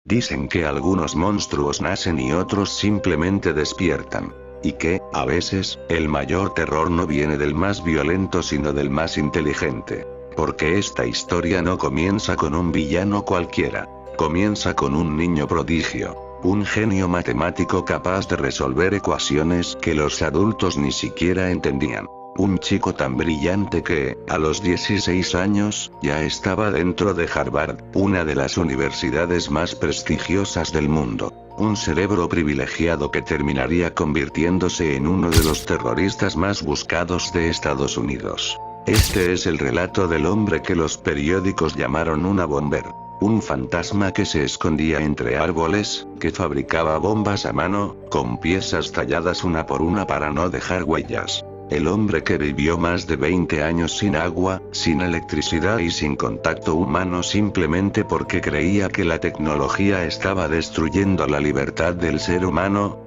Dicen que algunos monstruos nacen y otros simplemente despiertan. Y que, a veces, el mayor terror no viene del más violento sino del más inteligente. Porque esta historia no comienza con un villano cualquiera. Comienza con un niño prodigio. Un genio matemático capaz de resolver ecuaciones que los adultos ni siquiera entendían. Un chico tan brillante que, a los 16 años, ya estaba dentro de Harvard, una de las universidades más prestigiosas del mundo. Un cerebro privilegiado que terminaría convirtiéndose en uno de los terroristas más buscados de Estados Unidos. Este es el relato del hombre que los periódicos llamaron una bomber. Un fantasma que se escondía entre árboles, que fabricaba bombas a mano, con piezas talladas una por una para no dejar huellas. El hombre que vivió más de 20 años sin agua, sin electricidad y sin contacto humano simplemente porque creía que la tecnología estaba destruyendo la libertad del ser humano.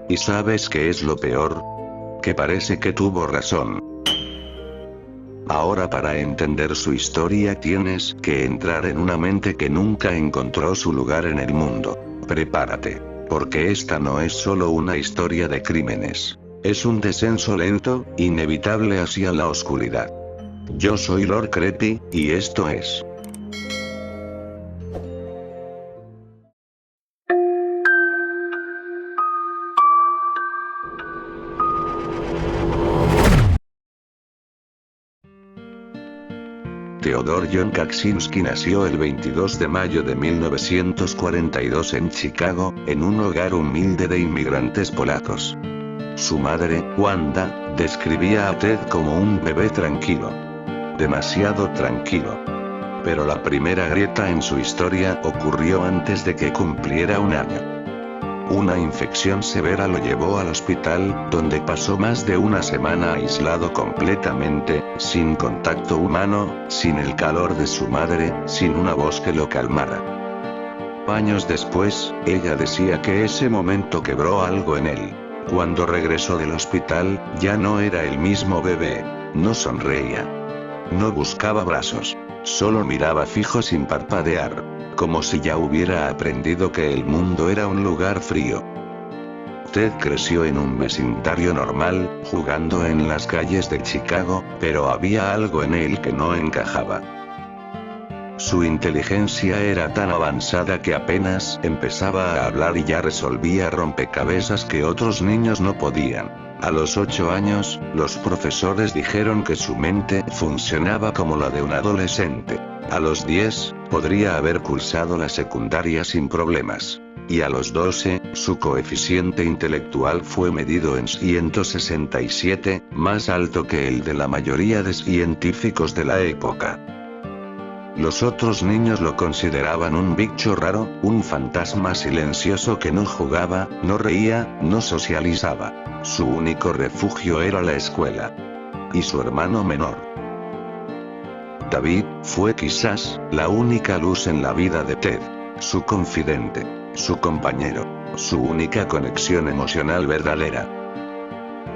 ¿Y sabes qué es lo peor? Que parece que tuvo razón. Ahora para entender su historia tienes que entrar en una mente que nunca encontró su lugar en el mundo. Prepárate, porque esta no es solo una historia de crímenes. Es un descenso lento, inevitable hacia la oscuridad. Yo soy Lord Creepy, y esto es... Theodore John Kaczynski nació el 22 de mayo de 1942 en Chicago, en un hogar humilde de inmigrantes polacos. Su madre, Wanda, describía a Ted como un bebé tranquilo. Demasiado tranquilo. Pero la primera grieta en su historia ocurrió antes de que cumpliera un año. Una infección severa lo llevó al hospital, donde pasó más de una semana aislado completamente, sin contacto humano, sin el calor de su madre, sin una voz que lo calmara. Años después, ella decía que ese momento quebró algo en él. Cuando regresó del hospital, ya no era el mismo bebé. No sonreía. No buscaba abrazos. Solo miraba fijo sin parpadear. Como si ya hubiera aprendido que el mundo era un lugar frío. Ted creció en un vecindario normal, jugando en las calles de Chicago, pero había algo en él que no encajaba. Su inteligencia era tan avanzada que apenas empezaba a hablar y ya resolvía rompecabezas que otros niños no podían. A los 8 años, los profesores dijeron que su mente funcionaba como la de un adolescente. A los 10, podría haber cursado la secundaria sin problemas. Y a los 12, su coeficiente intelectual fue medido en 167, más alto que el de la mayoría de científicos de la época. Los otros niños lo consideraban un bicho raro, un fantasma silencioso que no jugaba, no reía, no socializaba. Su único refugio era la escuela. Y su hermano menor, David, fue quizás la única luz en la vida de Ted. Su confidente, su compañero, su única conexión emocional verdadera.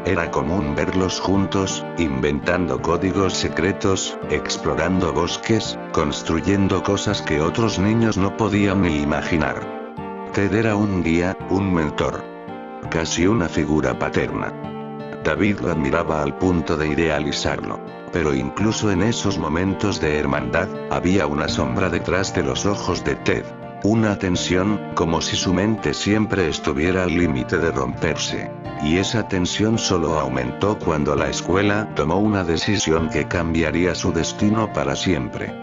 Era común verlos juntos, inventando códigos secretos, explorando bosques, construyendo cosas que otros niños no podían ni imaginar. Ted era un guía, un mentor. Casi una figura paterna. David lo admiraba al punto de idealizarlo. Pero incluso en esos momentos de hermandad, había una sombra detrás de los ojos de Ted. Una tensión, como si su mente siempre estuviera al límite de romperse. Y esa tensión solo aumentó cuando la escuela tomó una decisión que cambiaría su destino para siempre.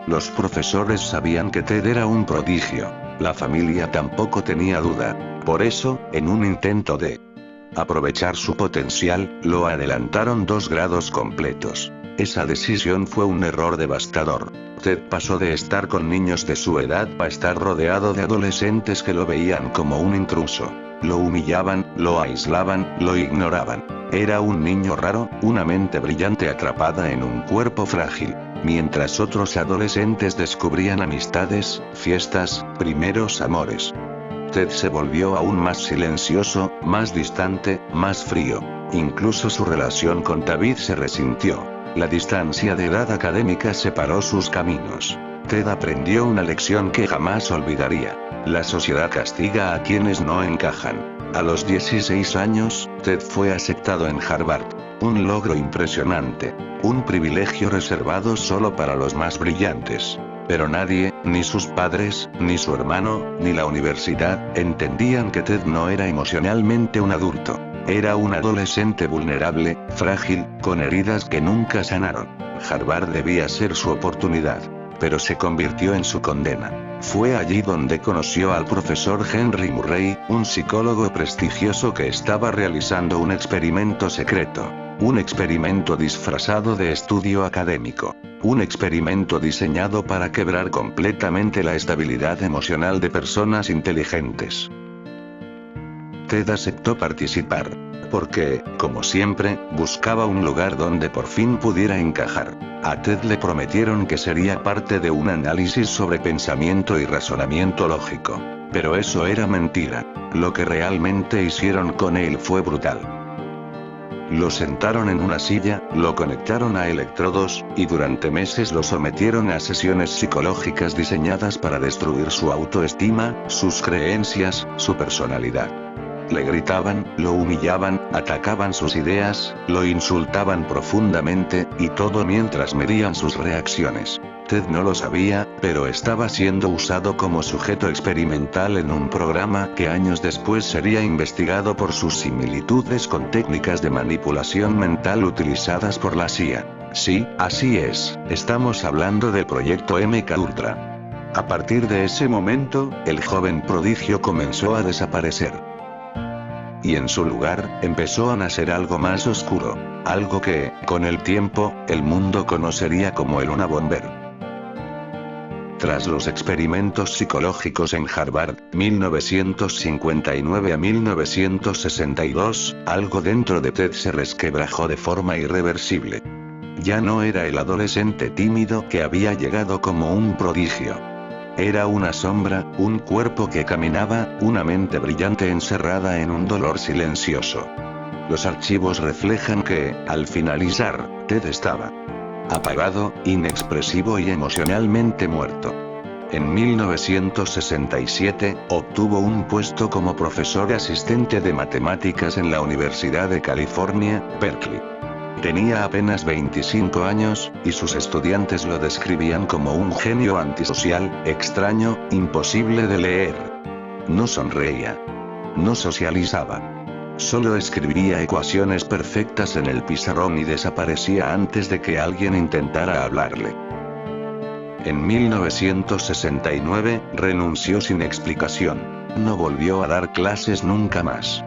Los profesores sabían que Ted era un prodigio. La familia tampoco tenía duda. Por eso, en un intento de aprovechar su potencial, lo adelantaron 2 grados completos. Esa decisión fue un error devastador. Ted pasó de estar con niños de su edad a estar rodeado de adolescentes que lo veían como un intruso. Lo humillaban, lo aislaban, lo ignoraban. Era un niño raro, una mente brillante atrapada en un cuerpo frágil. Mientras otros adolescentes descubrían amistades, fiestas, primeros amores. Ted se volvió aún más silencioso, más distante, más frío. Incluso su relación con David se resintió. La distancia de edad académica separó sus caminos. Ted aprendió una lección que jamás olvidaría. La sociedad castiga a quienes no encajan. A los 16 años, Ted fue aceptado en Harvard. Un logro impresionante. Un privilegio reservado solo para los más brillantes. Pero nadie, ni sus padres, ni su hermano, ni la universidad, entendían que Ted no era emocionalmente un adulto. Era un adolescente vulnerable, frágil, con heridas que nunca sanaron. Harvard debía ser su oportunidad. Pero se convirtió en su condena. Fue allí donde conoció al profesor Henry Murray, un psicólogo prestigioso que estaba realizando un experimento secreto. Un experimento disfrazado de estudio académico. Un experimento diseñado para quebrar completamente la estabilidad emocional de personas inteligentes. Ted aceptó participar. Porque, como siempre, buscaba un lugar donde por fin pudiera encajar. A Ted le prometieron que sería parte de un análisis sobre pensamiento y razonamiento lógico. Pero eso era mentira. Lo que realmente hicieron con él fue brutal. Lo sentaron en una silla, lo conectaron a electrodos, y durante meses lo sometieron a sesiones psicológicas diseñadas para destruir su autoestima, sus creencias, su personalidad. Le gritaban, lo humillaban, atacaban sus ideas, lo insultaban profundamente, y todo mientras medían sus reacciones. Ted no lo sabía, pero estaba siendo usado como sujeto experimental en un programa que años después sería investigado por sus similitudes con técnicas de manipulación mental utilizadas por la CIA. Sí, así es, estamos hablando del proyecto MK Ultra. A partir de ese momento, el joven prodigio comenzó a desaparecer. Y en su lugar, empezó a nacer algo más oscuro. Algo que, con el tiempo, el mundo conocería como el Unabomber. Tras los experimentos psicológicos en Harvard, 1959 a 1962, algo dentro de Ted se resquebrajó de forma irreversible. Ya no era el adolescente tímido que había llegado como un prodigio. Era una sombra, un cuerpo que caminaba, una mente brillante encerrada en un dolor silencioso. Los archivos reflejan que, al finalizar, Ted estaba apagado, inexpresivo y emocionalmente muerto. En 1967, obtuvo un puesto como profesor asistente de matemáticas en la Universidad de California, Berkeley. Tenía apenas 25 años, y sus estudiantes lo describían como un genio antisocial, extraño, imposible de leer. No sonreía. No socializaba. Solo escribía ecuaciones perfectas en el pizarrón y desaparecía antes de que alguien intentara hablarle. En 1969, renunció sin explicación. No volvió a dar clases nunca más.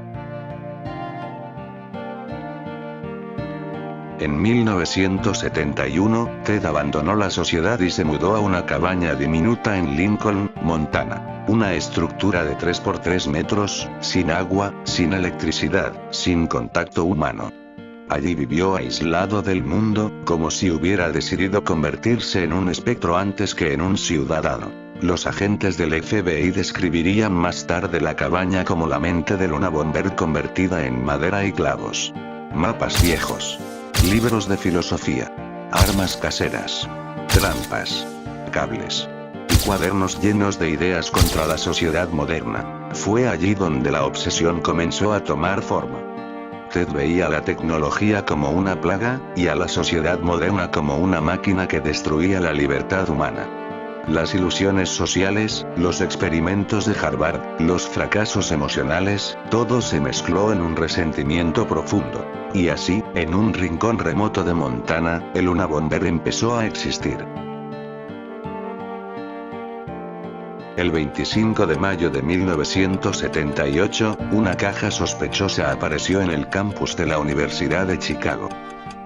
En 1971, Ted abandonó la sociedad y se mudó a una cabaña diminuta en Lincoln, Montana. Una estructura de 3 por 3 metros, sin agua, sin electricidad, sin contacto humano. Allí vivió aislado del mundo, como si hubiera decidido convertirse en un espectro antes que en un ciudadano. Los agentes del FBI describirían más tarde la cabaña como la mente del Unabomber convertida en madera y clavos. Mapas viejos. Libros de filosofía. Armas caseras. Trampas. Cables. Y cuadernos llenos de ideas contra la sociedad moderna. Fue allí donde la obsesión comenzó a tomar forma. Ted veía la tecnología como una plaga, y a la sociedad moderna como una máquina que destruía la libertad humana. Las ilusiones sociales, los experimentos de Harvard, los fracasos emocionales, todo se mezcló en un resentimiento profundo. Y así, en un rincón remoto de Montana, el Unabomber empezó a existir. El 25 de mayo de 1978, una caja sospechosa apareció en el campus de la Universidad de Chicago.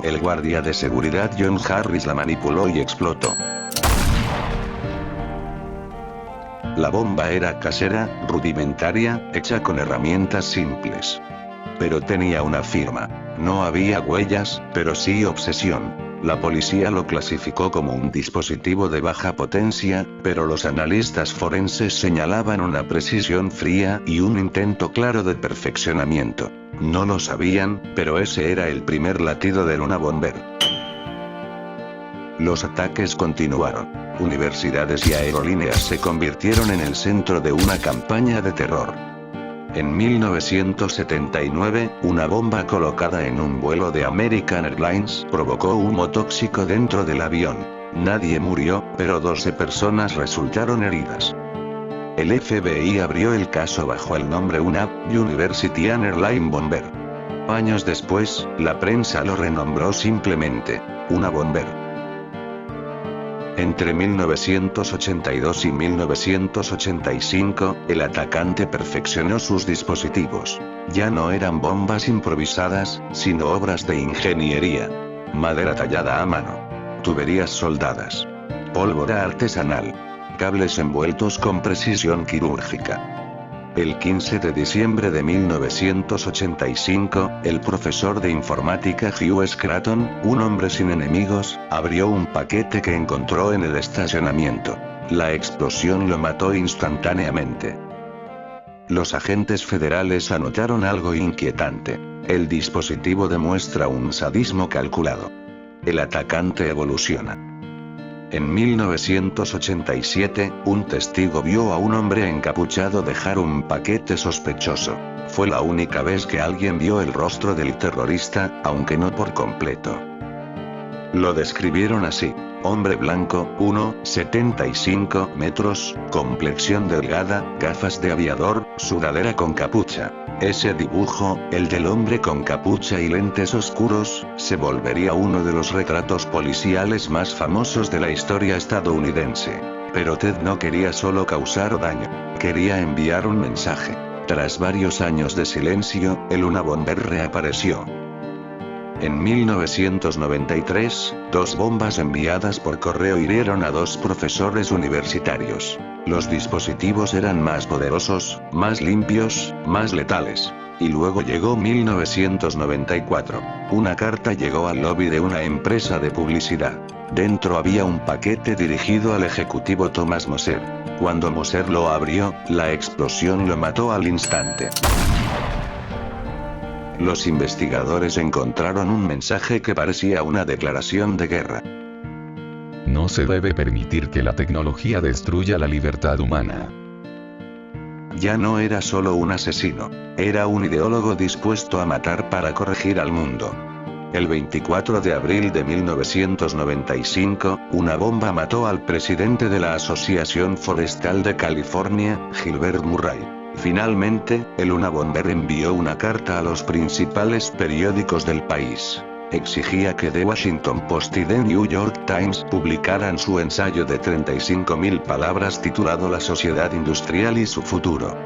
El guardia de seguridad John Harris la manipuló y explotó. La bomba era casera, rudimentaria, hecha con herramientas simples. Pero tenía una firma. No había huellas, pero sí obsesión. La policía lo clasificó como un dispositivo de baja potencia, pero los analistas forenses señalaban una precisión fría y un intento claro de perfeccionamiento. No lo sabían, pero ese era el primer latido del Unabomber. Los ataques continuaron. Universidades y aerolíneas se convirtieron en el centro de una campaña de terror. En 1979, una bomba colocada en un vuelo de American Airlines provocó humo tóxico dentro del avión. Nadie murió, pero 12 personas resultaron heridas. El FBI abrió el caso bajo el nombre UNAB, University Airline Bomber. Años después, la prensa lo renombró simplemente una bomber. Entre 1982 y 1985, el atacante perfeccionó sus dispositivos. Ya no eran bombas improvisadas, sino obras de ingeniería. Madera tallada a mano. Tuberías soldadas. Pólvora artesanal. Cables envueltos con precisión quirúrgica. El 15 de diciembre de 1985, el profesor de informática Hugh Scranton, un hombre sin enemigos, abrió un paquete que encontró en el estacionamiento. La explosión lo mató instantáneamente. Los agentes federales anotaron algo inquietante. El dispositivo demuestra un sadismo calculado. El atacante evoluciona. En 1987, un testigo vio a un hombre encapuchado dejar un paquete sospechoso. Fue la única vez que alguien vio el rostro del terrorista, aunque no por completo. Lo describieron así. Hombre blanco, 1,75 metros, complexión delgada, gafas de aviador, sudadera con capucha. Ese dibujo, el del hombre con capucha y lentes oscuros, se volvería uno de los retratos policiales más famosos de la historia estadounidense. Pero Ted no quería solo causar daño, quería enviar un mensaje. Tras varios años de silencio, el Unabomber reapareció. En 1993, 2 bombas enviadas por correo hirieron a 2 profesores universitarios. Los dispositivos eran más poderosos, más limpios, más letales. Y luego llegó 1994. Una carta llegó al lobby de una empresa de publicidad. Dentro había un paquete dirigido al ejecutivo Thomas Moser. Cuando Moser lo abrió, la explosión lo mató al instante. Los investigadores encontraron un mensaje que parecía una declaración de guerra. No se debe permitir que la tecnología destruya la libertad humana. Ya no era solo un asesino, era un ideólogo dispuesto a matar para corregir al mundo. El 24 de abril de 1995, una bomba mató al presidente de la Asociación Forestal de California, Gilbert Murray. Finalmente, el Unabomber envió una carta a los principales periódicos del país. Exigía que The Washington Post y The New York Times publicaran su ensayo de 35.000 palabras titulado La sociedad industrial y su futuro.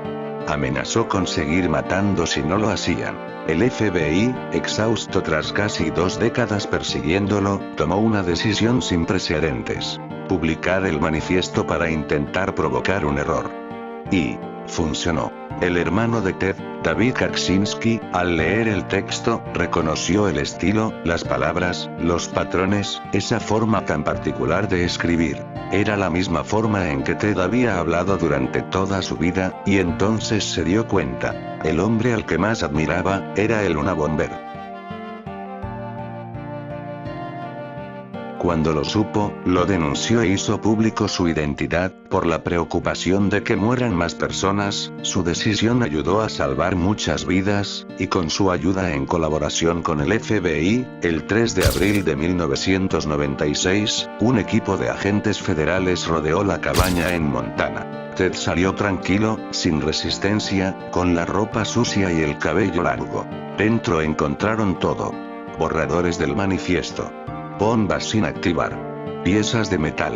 Amenazó con seguir matando si no lo hacían. El FBI, exhausto tras casi 2 décadas persiguiéndolo, tomó una decisión sin precedentes: publicar el manifiesto para intentar provocar un error. Y funcionó. El hermano de Ted, David Kaczynski, al leer el texto, reconoció el estilo, las palabras, los patrones, esa forma tan particular de escribir. Era la misma forma en que Ted había hablado durante toda su vida, y entonces se dio cuenta. El hombre al que más admiraba, era el Unabomber. Cuando lo supo, lo denunció e hizo público su identidad. Por la preocupación de que mueran más personas, su decisión ayudó a salvar muchas vidas, y con su ayuda en colaboración con el FBI, el 3 de abril de 1996, un equipo de agentes federales rodeó la cabaña en Montana. Ted salió tranquilo, sin resistencia, con la ropa sucia y el cabello largo. Dentro encontraron todo: borradores del manifiesto, bombas sin activar, piezas de metal,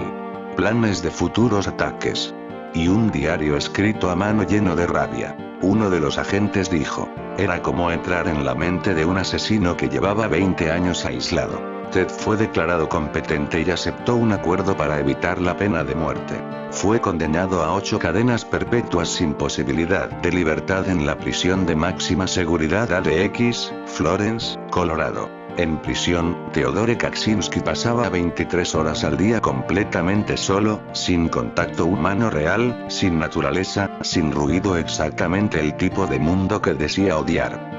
planes de futuros ataques, y un diario escrito a mano lleno de rabia. Uno de los agentes dijo: era como entrar en la mente de un asesino que llevaba 20 años aislado. Ted fue declarado competente y aceptó un acuerdo para evitar la pena de muerte. Fue condenado a 8 cadenas perpetuas sin posibilidad de libertad en la prisión de máxima seguridad ADX, Florence, Colorado. En prisión, Theodore Kaczynski pasaba 23 horas al día completamente solo, sin contacto humano real, sin naturaleza, sin ruido, exactamente el tipo de mundo que decía odiar.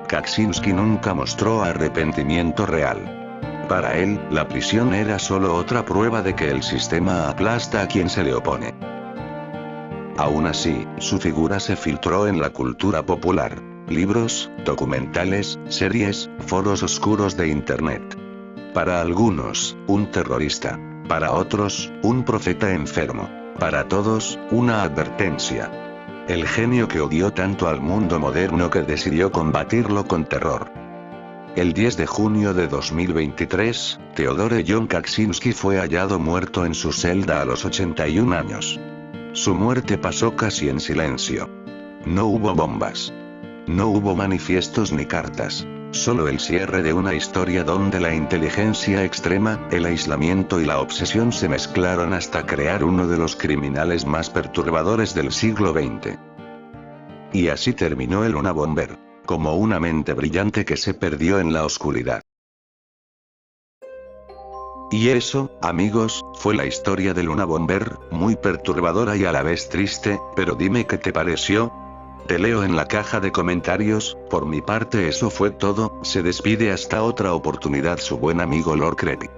Kaczynski nunca mostró arrepentimiento real. Para él, la prisión era solo otra prueba de que el sistema aplasta a quien se le opone. Aún así, su figura se filtró en la cultura popular. Libros, documentales, series, foros oscuros de Internet. Para algunos, un terrorista. Para otros, un profeta enfermo. Para todos, una advertencia. El genio que odió tanto al mundo moderno que decidió combatirlo con terror. El 10 de junio de 2023, Theodore John Kaczynski fue hallado muerto en su celda a los 81 años. Su muerte pasó casi en silencio. No hubo bombas. No hubo manifiestos ni cartas. Solo el cierre de una historia donde la inteligencia extrema, el aislamiento y la obsesión se mezclaron hasta crear uno de los criminales más perturbadores del siglo XX. Y así terminó el Unabomber. Como una mente brillante que se perdió en la oscuridad. Y eso, amigos, fue la historia del Unabomber, muy perturbadora y a la vez triste, pero dime qué te pareció. Te leo en la caja de comentarios. Por mi parte eso fue todo, se despide hasta otra oportunidad su buen amigo Lord Creepy.